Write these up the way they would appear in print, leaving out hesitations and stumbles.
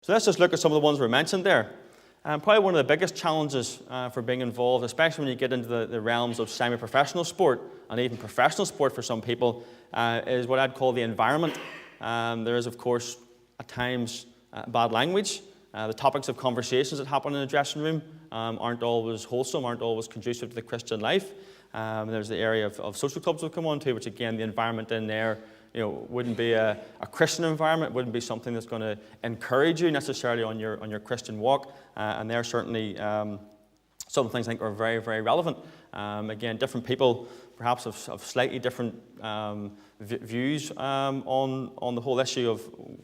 So let's just look at some of the ones we mentioned there. Probably one of the biggest challenges for being involved, especially when you get into the realms of semi-professional sport and even professional sport for some people, is what I'd call the environment. There is, of course, at times bad language. The topics of conversations that happen in the dressing room aren't always wholesome, aren't always conducive to the Christian life. There's the area of social clubs we'll come on to, which again, the environment in there, wouldn't be a Christian environment, wouldn't be something that's going to encourage you necessarily on your Christian walk. And they're certainly some things I think are very, very relevant. Again, different people perhaps have slightly different views on the whole issue of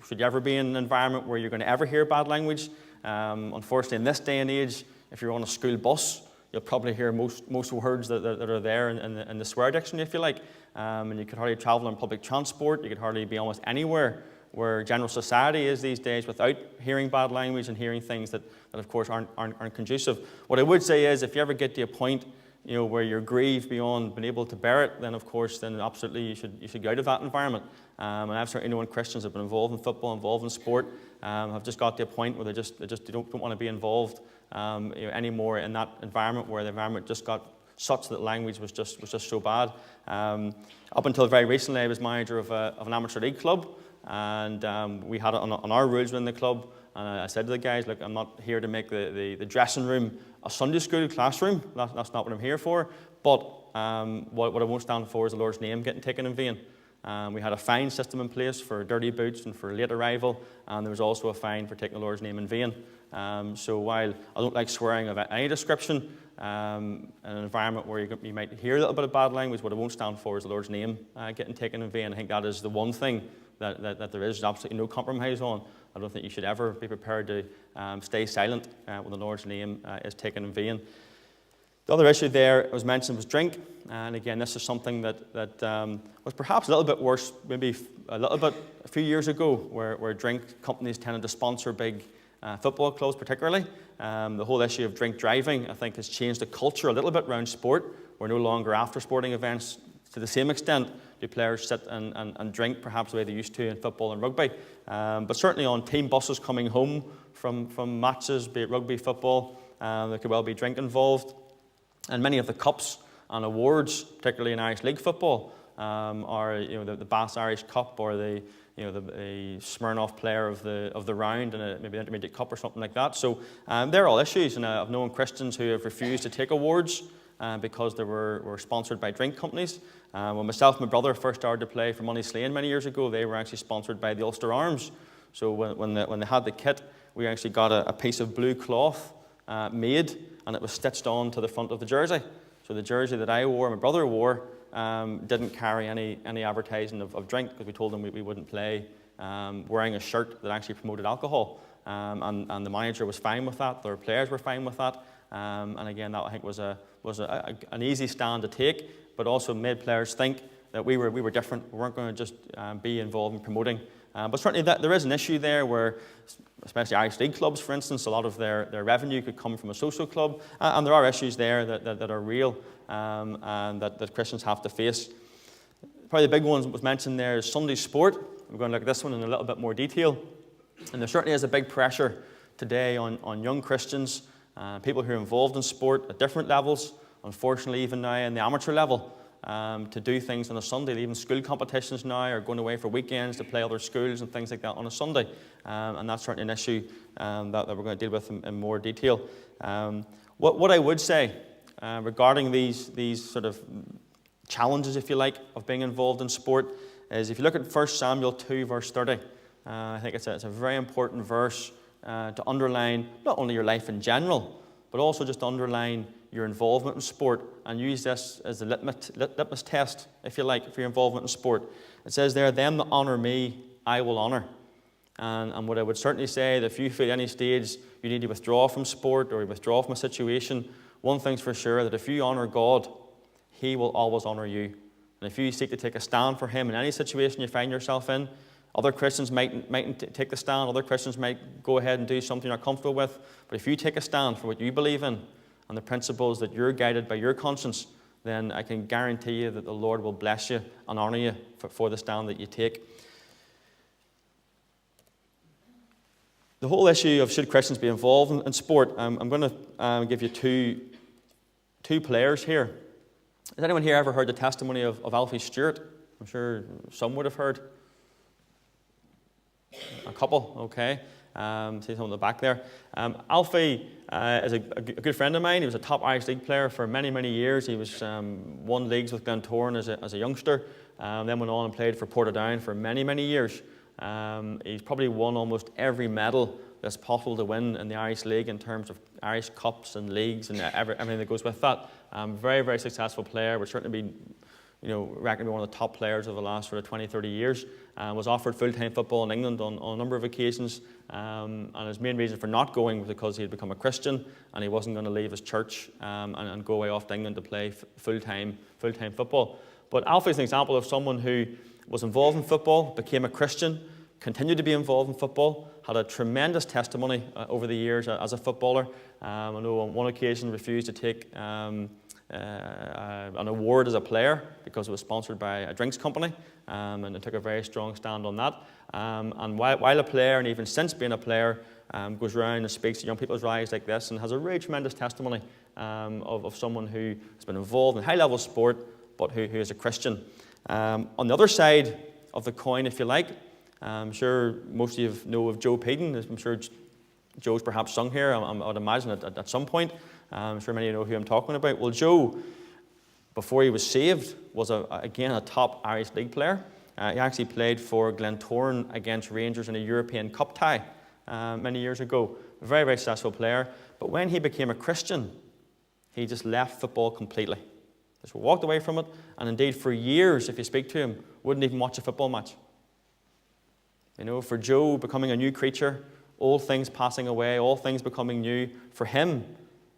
should you ever be in an environment where you're going to ever hear bad language. Unfortunately, in this day and age, if you're on a school bus, you'll probably hear most words that are there in the swear dictionary, if you like. And you could hardly travel on public transport. You could hardly be almost anywhere where general society is these days without hearing bad language and hearing things that of course, aren't conducive. What I would say is if you ever get to a point where you're grieved beyond being able to bear it, then of course, then absolutely you should get out of that environment. And I've certainly known Christians have been involved in football, involved in sport, have just got to a point where they don't want to be involved anymore in that environment where the environment just got such that language was just so bad. Up until very recently, I was manager of an amateur league club, and we had it on our rules within the club. And I said to the guys, look, I'm not here to make the dressing room a Sunday school classroom. That's not what I'm here for. But what I won't stand for is the Lord's name getting taken in vain. We had a fine system in place for dirty boots and for late arrival, and there was also a fine for taking the Lord's name in vain. So while I don't like swearing of any description, in an environment where you might hear a little bit of bad language, what I won't stand for is the Lord's name getting taken in vain. I think that is the one thing that there is absolutely no compromise on. I don't think you should ever be prepared to stay silent when the Lord's name is taken in vain. The other issue there was mentioned was drink. And again, this is something that was perhaps a little bit worse, maybe a few years ago, where drink companies tended to sponsor big football clubs particularly. The whole issue of drink driving, I think, has changed the culture a little bit around sport. We're no longer after sporting events to the same extent do players sit and drink perhaps the way they used to in football and rugby. But certainly on team buses coming home from matches, be it rugby, football, there could well be drink involved. And many of the cups and awards, particularly in Irish League football, are the Bass Irish Cup or the Smirnoff Player of the Round and maybe an Intermediate Cup or something like that. So they're all issues, and I've known Christians who have refused to take awards because they were sponsored by drink companies. When myself and my brother first started to play for Money Slane many years ago, they were actually sponsored by the Ulster Arms. So when they had the kit, we actually got a piece of blue cloth made, and it was stitched on to the front of the jersey. So the jersey that I wore, my brother wore, didn't carry any advertising of drink, because we told them we wouldn't play wearing a shirt that actually promoted alcohol. And the manager was fine with that. Their players were fine with that. And again, that I think was an easy stand to take, but also made players think that we were different. We weren't going to just be involved in promoting. But certainly there is an issue there where, especially Irish League clubs, for instance, a lot of their revenue could come from a social club. And there are issues there that are real and that Christians have to face. Probably the big one that was mentioned there is Sunday sport. We're going to look at this one in a little bit more detail. And there certainly is a big pressure today on young Christians, people who are involved in sport at different levels, unfortunately even now in the amateur level, to do things on a Sunday. Even school competitions now are going away for weekends to play other schools and things like that on a Sunday. And that's certainly an issue that we're going to deal with in more detail. What I would say regarding these sort of challenges, if you like, of being involved in sport is if you look at 1 Samuel 2, verse 30, I think it's a very important verse to underline not only your life in general, but also just to underline your involvement in sport and use this as a litmus test, if you like, for your involvement in sport. It says there, "Them that honour me, I will honour." And what I would certainly say that if you feel at any stage you need to withdraw from sport or withdraw from a situation, one thing's for sure, that if you honour God, He will always honour you. And if you seek to take a stand for Him in any situation you find yourself in, other Christians mightn't take the stand, other Christians might go ahead and do something you're not comfortable with, but if you take a stand for what you believe in and the principles that you're guided by your conscience, then I can guarantee you that the Lord will bless you and honour you for the stand that you take. The whole issue of should Christians be involved in sport, I'm going to give you two players here. Has anyone here ever heard the testimony of Alfie Stewart? I'm sure some would have heard. A couple, okay. See some in the back there. Alfie is a good friend of mine. He was a top Irish League player for many, many years. He was won leagues with Glentoran as a youngster, then went on and played for Portadown for many, many years. He's probably won almost every medal that's possible to win in the Irish League in terms of Irish Cups and leagues and everything that goes with that. Very, very successful player. Would certainly be, reckoned to be one of the top players of the last sort of 20, 30 years. Was offered full-time football in England on a number of occasions. And his main reason for not going was because he had become a Christian and he wasn't going to leave his church and go away off to England to play full-time football. But Alfie's an example of someone who was involved in football, became a Christian, continued to be involved in football, had a tremendous testimony over the years as a footballer. I know on one occasion refused to take an award as a player because it was sponsored by a drinks company, and it took a very strong stand on that. And while a player, and even since being a player, goes around and speaks to young people's lives like this and has a really tremendous testimony of someone who has been involved in high-level sport but who is a Christian. On the other side of the coin, if you like, I'm sure most of you know of Joe Peden. I'm sure Joe's perhaps sung here, I would imagine at some point. I'm sure many of you know who I'm talking about. Well, Joe, before he was saved, was again a top Irish League player. He actually played for Glentoran against Rangers in a European Cup tie many years ago. A very, very successful player. But when he became a Christian, he just left football completely. Just walked away from it, and indeed for years, if you speak to him, wouldn't even watch a football match. For Joe, becoming a new creature, old things passing away, all things becoming new, for him,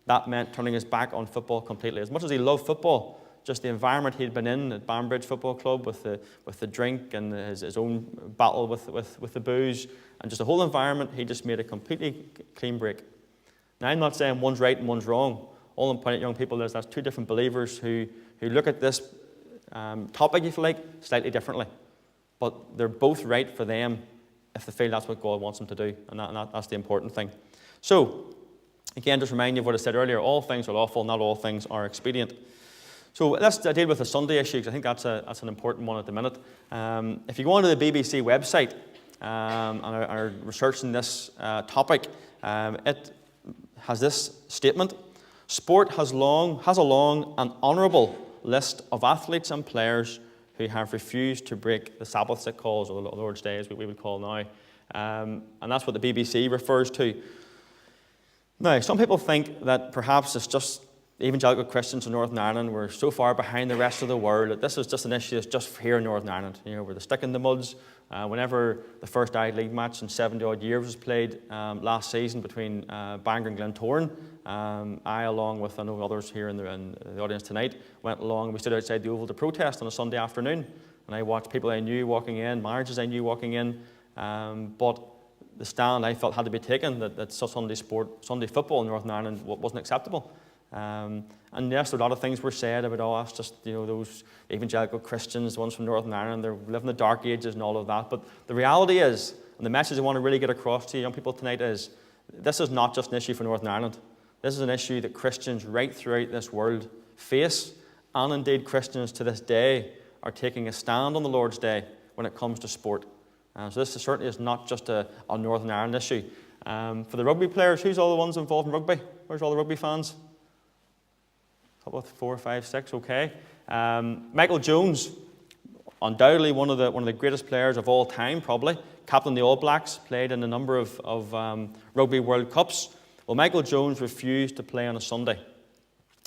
that meant turning his back on football completely. As much as he loved football, just the environment he'd been in at Banbridge Football Club with the drink and his own battle with the booze, and just the whole environment, he just made a completely clean break. Now, I'm not saying one's right and one's wrong. All I'm pointing at young people is that's two different believers who look at this topic, if you like, slightly differently. But they're both right for them if they feel that's what God wants them to do, and that's the important thing. So, again, just remind you of what I said earlier, all things are lawful, not all things are expedient. So let's deal with the Sunday issue, because I think that's an important one at the minute. If you go onto the BBC website and are researching this topic, it has this statement: sport has a long and honourable list of athletes and players who have refused to break the Sabbaths it calls, or the Lord's Day as we would call now. And that's what the BBC refers to. Now, some people think that perhaps it's just evangelical Christians in Northern Ireland were so far behind the rest of the world that this is just an issue that's just here in Northern Ireland. We're the stick in the muds. Whenever the first Irish League match in 70-odd years was played last season between Bangor and Glentoran, I, along with I know others here in the audience tonight, went along and we stood outside the Oval to protest on a Sunday afternoon. And I watched people I knew walking in, marriages I knew walking in, but the stand I felt had to be taken that Sunday football in Northern Ireland wasn't acceptable. And yes, a lot of things were said about, it's just, those evangelical Christians, the ones from Northern Ireland, they're living the dark ages and all of that. But the reality is, and the message I want to really get across to young people tonight is, this is not just an issue for Northern Ireland. This is an issue that Christians right throughout this world face, and indeed Christians to this day are taking a stand on the Lord's Day when it comes to sport. So this certainly is not just a Northern Ireland issue. For the rugby players, who's all the ones involved in rugby? Where's all the rugby fans? Couple of 4, 5, 6, okay. Michael Jones, undoubtedly one of the greatest players of all time, probably. Captain of the All Blacks, played in a number of Rugby World Cups. Well, Michael Jones refused to play on a Sunday.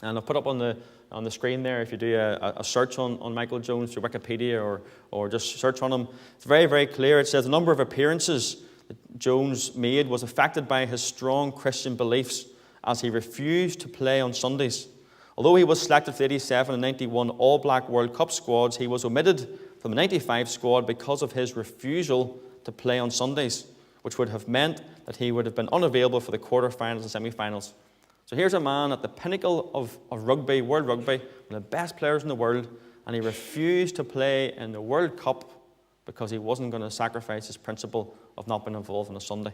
And I've put up on the screen there, if you do a search on Michael Jones through Wikipedia or just search on him, it's very, very clear. It says the number of appearances that Jones made was affected by his strong Christian beliefs as he refused to play on Sundays. Although he was selected for the 87 and 91 All Black World Cup squads, he was omitted from the 95 squad because of his refusal to play on Sundays, which would have meant that he would have been unavailable for the quarterfinals and semi-finals. So here's a man at the pinnacle of rugby, world rugby, one of the best players in the world, and he refused to play in the World Cup because he wasn't going to sacrifice his principle of not being involved on a Sunday.